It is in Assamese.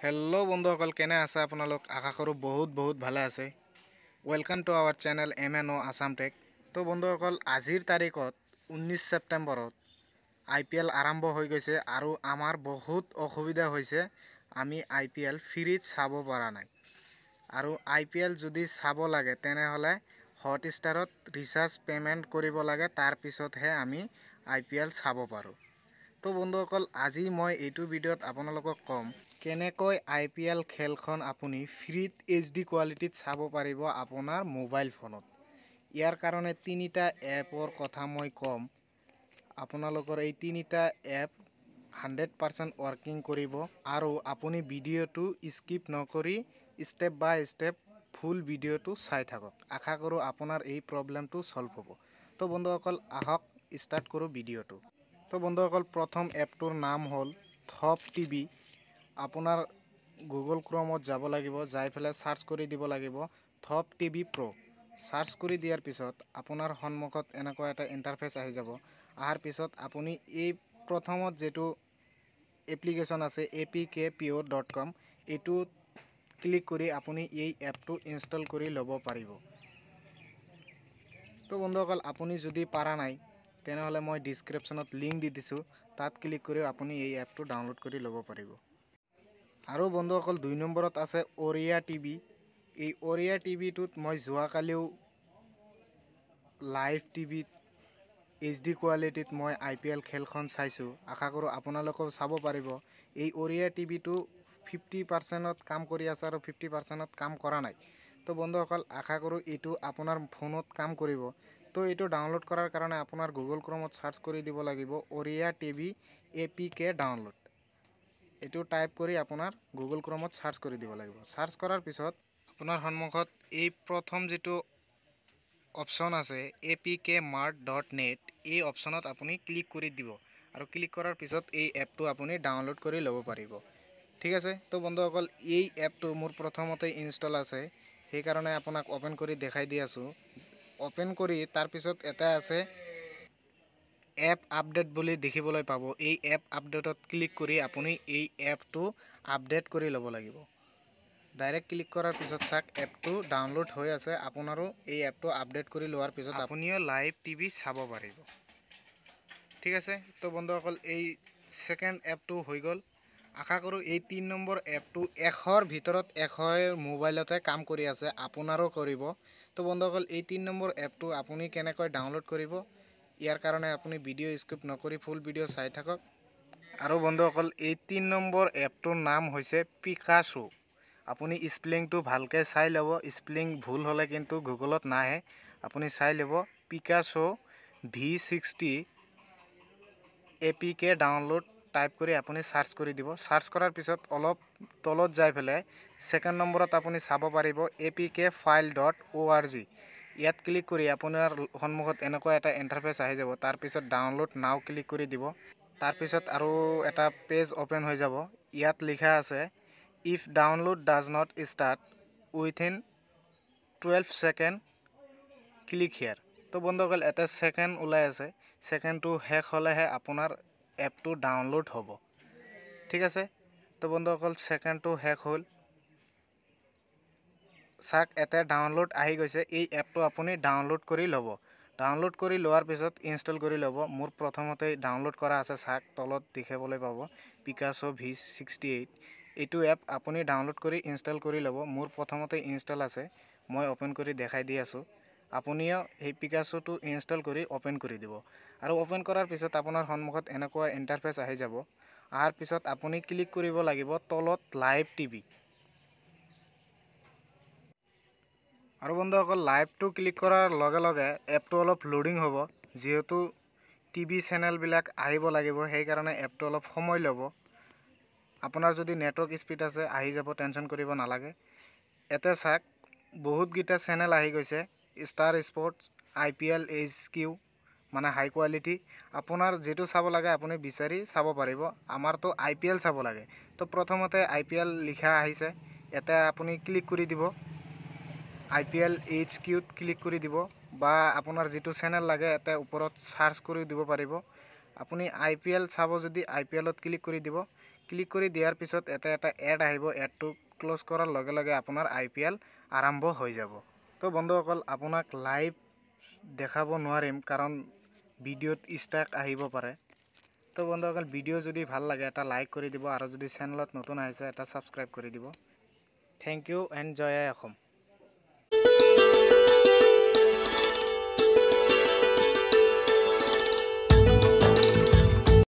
হেল্ল' বন্ধুসকল, কেনে আছে আপোনালোক? আশা কৰোঁ বহুত ভালে আছে। Welcome to our channel MNO Assam tech. তো বন্ধুসকল, আজিৰ তাৰিখত 19 ছেপ্টেম্বৰত IPL আৰম্ভ হৈ গৈছে আৰু আমাৰ বহুত অসুবিধা হৈছে। আমি IPL ফ্ৰীত চাব পৰা নাই। আৰু IPL যদি চাব লাগে তেনেহ'লে হটষ্টাৰত ৰিচাৰ্জ পে'মেণ্ট কৰিব লাগে, তাৰপিছতহে আমি IPL চাব পাৰোঁ। তো বন্ধুসকল, আজি মই এইটো ভিডিঅ'ত আপোনালোকক ক'ম কেনেকৈ IPL খেলখন আপুনি ফ্ৰীত HD কোৱালিটিত চাব পাৰিব আপোনাৰ মোবাইল ফোনত। ইয়াৰ কাৰণে তিনিটা এপৰ কথা মই ক'ম। আপোনালোকৰ এই তিনিটা এপ 100% ৱৰ্কিং কৰিব আৰু আপুনি ভিডিঅ'টো স্কিপ নকৰি ষ্টেপ বাই ষ্টেপ ফুল ভিডিঅ'টো চাই থাকক। আশা কৰোঁ আপোনাৰ এই প্ৰব্লেমটো ছল্ভ হ'ব। তো বন্ধুসকল, আহক ষ্টাৰ্ট কৰোঁ ভিডিঅ'টো। তো বন্ধুসকল, প্ৰথম এপটোৰ নাম হ'ল থপ টিভি। আপোনাৰ গুগল ক্ৰমত যাব লাগিব, যাই পেলাই চাৰ্চ কৰি দিব লাগিব থপ টিভি প্ৰ'। চাৰ্চ কৰি দিয়াৰ পিছত আপোনাৰ সন্মুখত এনেকুৱা এটা ইণ্টাৰফেচ আহি যাব। অহাৰ পিছত আপুনি এই প্ৰথমত যিটো এপ্লিকেশ্যন আছে apkpure.com, এইটো ক্লিক কৰি আপুনি এই এপটো ইনষ্টল কৰি ল'ব পাৰিব। তো বন্ধুসকল, আপুনি যদি পাৰা নাই তেনেহ'লে মই ডিছক্ৰিপশ্যনত লিংক দি দিছোঁ, তাত ক্লিক কৰি আপুনি এই এপটো ডাউনলোড কৰি ল'ব পাৰিব। আৰু বন্ধুসকল, 2 নম্বৰত আছে অৰিয়া টিভি। এই অৰিয়া টিভিটোত মই যোৱাকালিও লাইভ টিভিত HD কোৱালিটিত মই IPL খেলখন চাইছোঁ। আশা কৰোঁ আপোনালোকেও চাব পাৰিব। এই অৰিয়া টিভিটো 50%ত কাম কৰি আছে আৰু 50%ত কাম কৰা নাই। তো বন্ধুসকল, আশা কৰোঁ এইটো আপোনাৰ ফোনত কাম কৰিব। তো এইটো ডাউনলোড কৰাৰ কাৰণে আপোনাৰ গুগল ক্ৰমত চাৰ্চ কৰি দিব লাগিব অৰিয়া টিভি APK ডাউনলোড। এইটো টাইপ কৰি আপোনাৰ গুগল ক্ৰমত চাৰ্চ কৰি দিব লাগিব। চাৰ্চ কৰাৰ পিছত আপোনাৰ সন্মুখত এই প্ৰথম যিটো অপশ্যন আছে apkmart.net, এই অপশ্যনত আপুনি ক্লিক কৰি দিব আৰু ক্লিক কৰাৰ পিছত এই এপটো আপুনি ডাউনলোড কৰি ল'ব পাৰিব। ঠিক আছে। তো বন্ধুসকল, এই এপটো মোৰ প্ৰথমতে ইনষ্টল আছে, সেইকাৰণে আপোনাক অ'পেন কৰি দেখাই দি আছোঁ। অ'পেন কৰি তাৰপিছত এটা আছে এপ আপডেট বুলি দেখিবলৈ পাব। এই এপ আপডেটত ক্লিক কৰি আপুনি এই এপটো আপডেট কৰি ল'ব লাগিব। ডাইৰেক্ট ক্লিক কৰাৰ পিছত চাওক এপটো ডাউনলোড হৈ আছে। আপোনাৰো এই এপটো আপডেট কৰি লোৱাৰ পিছত আপুনিও লাইভ টিভি চাব পাৰিব। ঠিক আছে। তো বন্ধুসকল, এই ছেকেণ্ড এপটো হৈ গ'ল। আশা কৰোঁ এই 3 নম্বৰ এপটো 100ৰ ভিতৰত 100 মোবাইলতে কাম কৰি আছে, আপোনাৰো কৰিব। তো বন্ধুসকল, এই 3 নম্বৰ এপটো আপুনি কেনেকৈ ডাউনলোড কৰিব, ইয়াৰ কাৰণে আপুনি ভিডিঅ' স্কিপ নকৰি ফুল ভিডিঅ' চাই থাকক। আৰু বন্ধুসকল, এই 3 নম্বৰ এপটোৰ নাম হৈছে পিকাচো। আপুনি স্পেলিংটো ভালকৈ চাই ল'ব। স্পেলিং ভুল হ'লে কিন্তু গুগলত নাহে, আপুনি চাই ল'ব। Picasso V60 APK download type কৰি আপুনি চাৰ্চ কৰি দিব। চাৰ্চ কৰাৰ পিছত অলপ তলত যাই পেলাই ছেকেণ্ড নম্বৰত আপুনি চাব পাৰিব apkfile.org। ইয়াত ক্লিক কৰি আপোনাৰ সন্মুখত এনেকুৱা এটা ইণ্টাৰফেচ আহি যাব। তাৰপিছত ডাউনলোড নাও ক্লিক কৰি দিব। তাৰপিছত আৰু এটা পেজ অ'পেন হৈ যাব। ইয়াত লিখা আছে if download does not start within 12 second click here. তো বন্ধুসকল, এটা ছেকেণ্ড ওলাই আছে, ছেকেণ্ডটো শেষ হ'লেহে আপোনাৰ এপটো ডাউনলোড হ'ব। ঠিক আছে। তো বন্ধুসকল, ছেকেণ্ডটো শেষ হ'ল। চাওক এটা ডাউনলোড আহি গৈছে। এই এপটো আপুনি ডাউনলোড কৰি ল'ব। ডাউনলোড কৰি লোৱাৰ পিছত ইনষ্টল কৰি ল'ব। মোৰ প্ৰথমতে ডাউনলোড কৰা আছে, চাওক তলত দেখিবলৈ পাব পিকাচো V68। এইটো এপ আপুনি ডাউনলোড কৰি ইনষ্টল কৰি ল'ব। মোৰ প্ৰথমতে ইনষ্টল আছে, মই অ'পেন কৰি দেখাই দি আছোঁ। আপুনিও সেই পিকাচোটো ইনষ্টল কৰি অ'পেন কৰি দিব। আৰু অ'পেন কৰাৰ পিছত আপোনাৰ সন্মুখত এনেকুৱা ইণ্টাৰফেচ আহি যাব। অহাৰ পিছত আপুনি ক্লিক কৰিব লাগিব তলত লাইভ টিভি। আৰু বন্ধুসকল, লাইভটো ক্লিক কৰাৰ লগে লগে এপটো অলপ লোডিং হ'ব। যিহেতু টিভি চেনেলবিলাক আহিব লাগিব, সেইকাৰণে এপটো অলপ সময় ল'ব। আপোনাৰ যদি নেটৱৰ্ক স্পীড আছে আহি যাব, টেনশ্যন কৰিব নালাগে। ইয়াতে চাওক বহুতকেইটা চেনেল আহি গৈছে। ষ্টাৰ স্পৰ্টছ, IPL HQ, মানে হাই কোৱালিটি। আপোনাৰ যিটো চাব লাগে আপুনি বিচাৰি চাব পাৰিব। আমাৰতো IPL চাব লাগে। তো প্ৰথমতে IPL লিখা আহিছে, ইয়াতে আপুনি ক্লিক কৰি দিব। IPL HQত ক্লিক কৰি দিব, বা আপোনাৰ যিটো চেনেল লাগে ইয়াতে ওপৰত চাৰ্চ কৰি দিব পাৰিব। আপুনি IPL চাব যদি IPLত ক্লিক কৰি দিব। ক্লিক কৰি দিয়াৰ পিছত এটা এড আহিব। এডটো ক্লোজ কৰাৰ লগে লগে আপোনাৰ IPL আৰম্ভ হৈ যাব। তো বন্ধুসকল, আপোনাক লাইভ দেখাব নোৱাৰিম কাৰণ ভিডিঅ'ত ষ্ট্ৰাইক আহিব পাৰে। তো বন্ধুসকল, ভিডিঅ' যদি ভাল লাগে এটা লাইক কৰি দিব আৰু যদি চেনেলত নতুন আহিছে এটা ছাবস্ক্ৰাইব কৰি দিব। থেংক ইউ এণ্ড জয় আই অসম।